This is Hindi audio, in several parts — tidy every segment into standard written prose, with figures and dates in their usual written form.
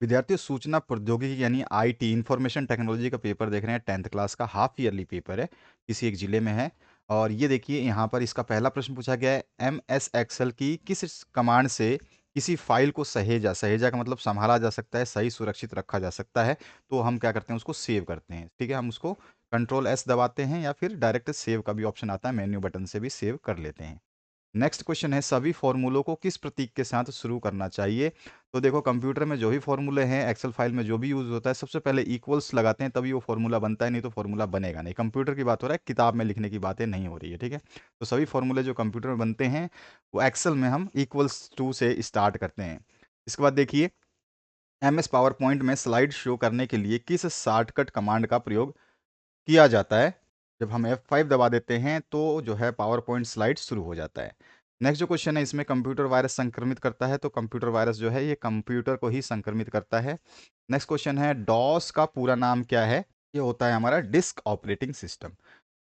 विद्यार्थियों सूचना प्रौद्योगिकी यानी आईटी इंफॉर्मेशन टेक्नोलॉजी का पेपर देख रहे हैं। 10th क्लास का हाफ ईयरली पेपर है, किसी एक जिले में है। और ये देखिए यहाँ पर इसका पहला प्रश्न पूछा गया है, एम एस एक्सेल की किस कमांड से किसी फाइल को सहेजा सहेजा का मतलब संभाला जा सकता है, सही सुरक्षित रखा जा सकता है। तो हम क्या करते हैं, उसको सेव करते हैं। ठीक है, हम उसको कंट्रोल एस दबाते हैं या फिर डायरेक्ट सेव का भी ऑप्शन आता है, मेन्यू बटन से भी सेव कर लेते हैं। नेक्स्ट क्वेश्चन है, सभी फॉर्मूलों को किस प्रतीक के साथ शुरू करना चाहिए। तो देखो, कंप्यूटर में जो भी फॉर्मूले हैं, एक्सेल फाइल में जो भी यूज होता है, सबसे पहले इक्वल्स लगाते हैं, तभी वो फॉर्मूला बनता है, नहीं तो फॉर्मूला बनेगा नहीं। कंप्यूटर की बात हो रहा है, किताब में लिखने की बातें नहीं हो रही है। ठीक है, तो सभी फॉर्मूले जो कंप्यूटर में बनते हैं वो एक्सेल में हम इक्वल्स टू से स्टार्ट करते हैं। इसके बाद देखिए, एम एस पावर पॉइंट में स्लाइड शो करने के लिए किस शॉर्टकट कमांड का प्रयोग किया जाता है। जब हम F5 दबा देते हैं तो जो है पावर पॉइंट स्लाइड शुरू हो जाता है। नेक्स्ट जो क्वेश्चन है, इसमें कंप्यूटर वायरस संक्रमित करता है। तो कंप्यूटर वायरस जो है ये कंप्यूटर को ही संक्रमित करता है। नेक्स्ट क्वेश्चन है, डॉस का पूरा नाम क्या है। ये होता है हमारा डिस्क ऑपरेटिंग सिस्टम।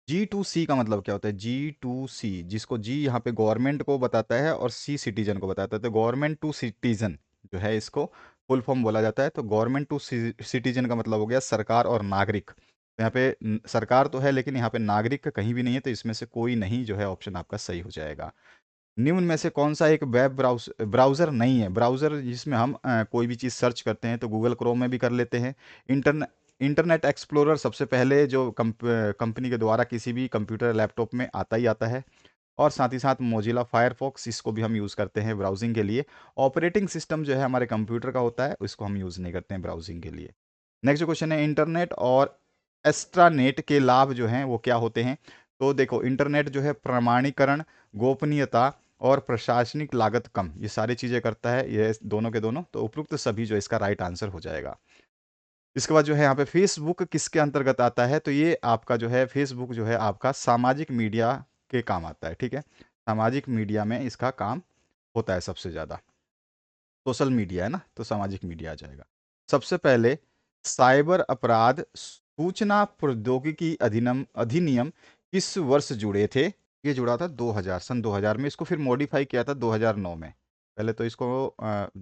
G2C का मतलब क्या होता है, G2C, जिसको G यहाँ पे गवर्नमेंट को बताता है और C सिटीजन को बताता है। तो गवर्नमेंट टू सिटीजन जो है इसको फुल फॉर्म बोला जाता है। तो गवर्नमेंट टू सिटीजन का मतलब हो गया सरकार और नागरिक। तो यहाँ पे सरकार तो है लेकिन यहाँ पे नागरिक का कहीं भी नहीं है, तो इसमें से कोई नहीं जो है ऑप्शन आपका सही हो जाएगा। निम्न में से कौन सा एक वेब ब्राउज़र नहीं है। ब्राउज़र जिसमें हम कोई भी चीज़ सर्च करते हैं तो गूगल क्रोम में भी कर लेते हैं। इंटरनेट एक्सप्लोरर सबसे पहले जो कंपनी के द्वारा किसी भी कंप्यूटर लैपटॉप में आता ही आता है। और साथ ही साथ मोजिला फायरफॉक्स, इसको भी हम यूज़ करते हैं ब्राउजिंग के लिए। ऑपरेटिंग सिस्टम जो है हमारे कंप्यूटर का होता है, इसको हम यूज़ नहीं करते हैं ब्राउजिंग के लिए। नेक्स्ट क्वेश्चन है, इंटरनेट और एक्स्ट्रानेट के लाभ जो हैं वो क्या होते हैं। तो देखो, इंटरनेट जो है प्रमाणीकरण, गोपनीयता और प्रशासनिक लागत कम, ये सारी चीज़ें करता है, ये दोनों के दोनों। तो उपयुक्त सभी जो इसका राइट आंसर हो जाएगा। इसके बाद जो है यहाँ पे फेसबुक किसके अंतर्गत आता है। तो ये आपका जो है फेसबुक जो है आपका सामाजिक मीडिया के काम आता है। ठीक है, सामाजिक मीडिया में इसका काम होता है सबसे ज़्यादा। सोशल मीडिया है ना, तो सामाजिक मीडिया आ जाएगा। सबसे पहले साइबर अपराध सूचना प्रौद्योगिकी अधिनियम अधिनियम किस वर्ष जुड़े थे। ये जुड़ा था 2000, सन 2000 में। इसको फिर मॉडिफाई किया था 2009 में। पहले तो इसको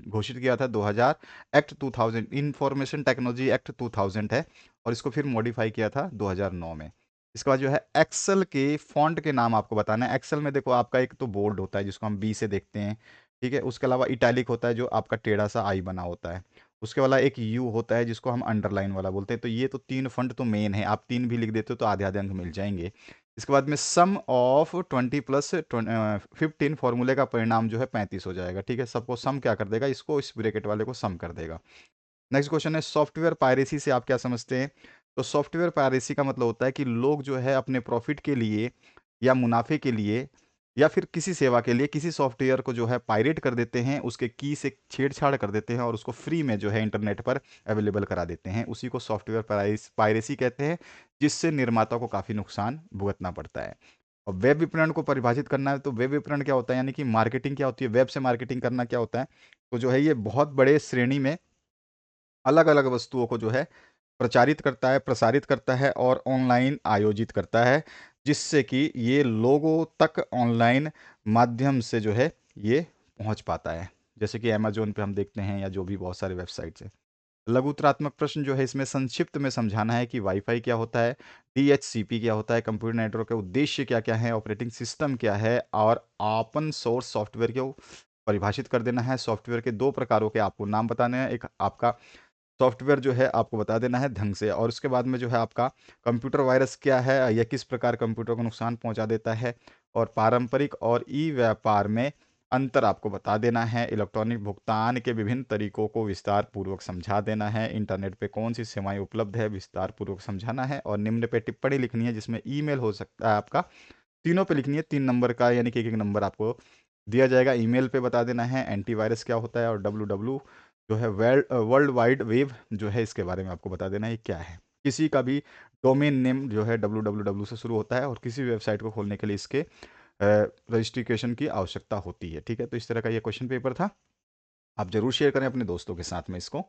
घोषित किया था 2000, एक्ट 2000, इंफॉर्मेशन टेक्नोलॉजी एक्ट 2000 है। और इसको फिर मॉडिफाई किया था 2009 में। इसके बाद जो है एक्सेल के फॉन्ट के नाम आपको बताना है। एक्सेल में देखो, आपका एक तो बोल्ड होता है जिसको हम बी से देखते हैं। ठीक है, उसके अलावा इटैलिक होता है जो आपका टेढ़ा सा आई बना होता है। उसके वाला एक यू होता है जिसको हम अंडरलाइन वाला बोलते हैं। तो ये तो तीन फंड तो मेन है, आप तीन भी लिख देते हो तो आधे आधे अंक मिल जाएंगे। इसके बाद में सम ऑफ 20 प्लस 15 फॉर्मूले का परिणाम जो है 35 हो जाएगा। ठीक है, सबको सम क्या कर देगा, इसको इस ब्रैकेट वाले को सम कर देगा। नेक्स्ट क्वेश्चन है, सॉफ्टवेयर पायरेसी से आप क्या समझते हैं। तो सॉफ्टवेयर पायरेसी का मतलब होता है कि लोग जो है अपने प्रॉफिट के लिए या मुनाफे के लिए या फिर किसी सेवा के लिए किसी सॉफ्टवेयर को जो है पायरेट कर देते हैं, उसके की से छेड़छाड़ कर देते हैं और उसको फ्री में जो है इंटरनेट पर अवेलेबल करा देते हैं। उसी को सॉफ्टवेयर पायरेसी कहते हैं, जिससे निर्माता को काफ़ी नुकसान भुगतना पड़ता है। और वेब विपणन को परिभाषित करना है, तो वेब विपणन क्या होता है, यानी कि मार्केटिंग क्या होती है, वेब से मार्केटिंग करना क्या होता है। तो जो है ये बहुत बड़े श्रेणी में अलग अलग वस्तुओं को जो है प्रचारित करता है, प्रसारित करता है और ऑनलाइन आयोजित करता है, जिससे कि ये लोगों तक ऑनलाइन माध्यम से जो है ये पहुंच पाता है। जैसे कि अमेजोन पे हम देखते हैं या जो भी बहुत सारे वेबसाइट्स हैं। लघुत्रात्मक प्रश्न जो है इसमें संक्षिप्त में समझाना है कि वाईफाई क्या होता है, डीएचसीपी क्या होता है, कंप्यूटर नेटवर्क के उद्देश्य क्या क्या है, ऑपरेटिंग सिस्टम क्या है, और ओपन सोर्स सॉफ्टवेयर को परिभाषित कर देना है। सॉफ्टवेयर के दो प्रकारों के आपको नाम बताने हैं। एक आपका सॉफ्टवेयर जो है आपको बता देना है ढंग से, और उसके बाद में जो है आपका कंप्यूटर वायरस क्या है या किस प्रकार कंप्यूटर को नुकसान पहुंचा देता है, और पारंपरिक और ई व्यापार में अंतर आपको बता देना है। इलेक्ट्रॉनिक भुगतान के विभिन्न तरीकों को विस्तार पूर्वक समझा देना है। इंटरनेट पे कौन सी सेवाएं उपलब्ध है, विस्तार पूर्वक समझाना है। और निम्न पे टिप्पणी लिखनी है, जिसमें ईमेल हो सकता है आपका। तीनों पे लिखनी है, 3 नंबर का, यानी कि एक एक नंबर आपको दिया जाएगा। ईमेल पे बता देना है एंटीवायरस क्या होता है, और डब्ल्यू जो है वर्ल्ड वाइड वेब जो है इसके बारे में आपको बता देना है ये क्या है। किसी का भी डोमेन नेम जो है www से शुरू होता है, और किसी वेबसाइट को खोलने के लिए इसके रजिस्ट्रेशन की आवश्यकता होती है। ठीक है, तो इस तरह का ये क्वेश्चन पेपर था। आप जरूर शेयर करें अपने दोस्तों के साथ में इसको।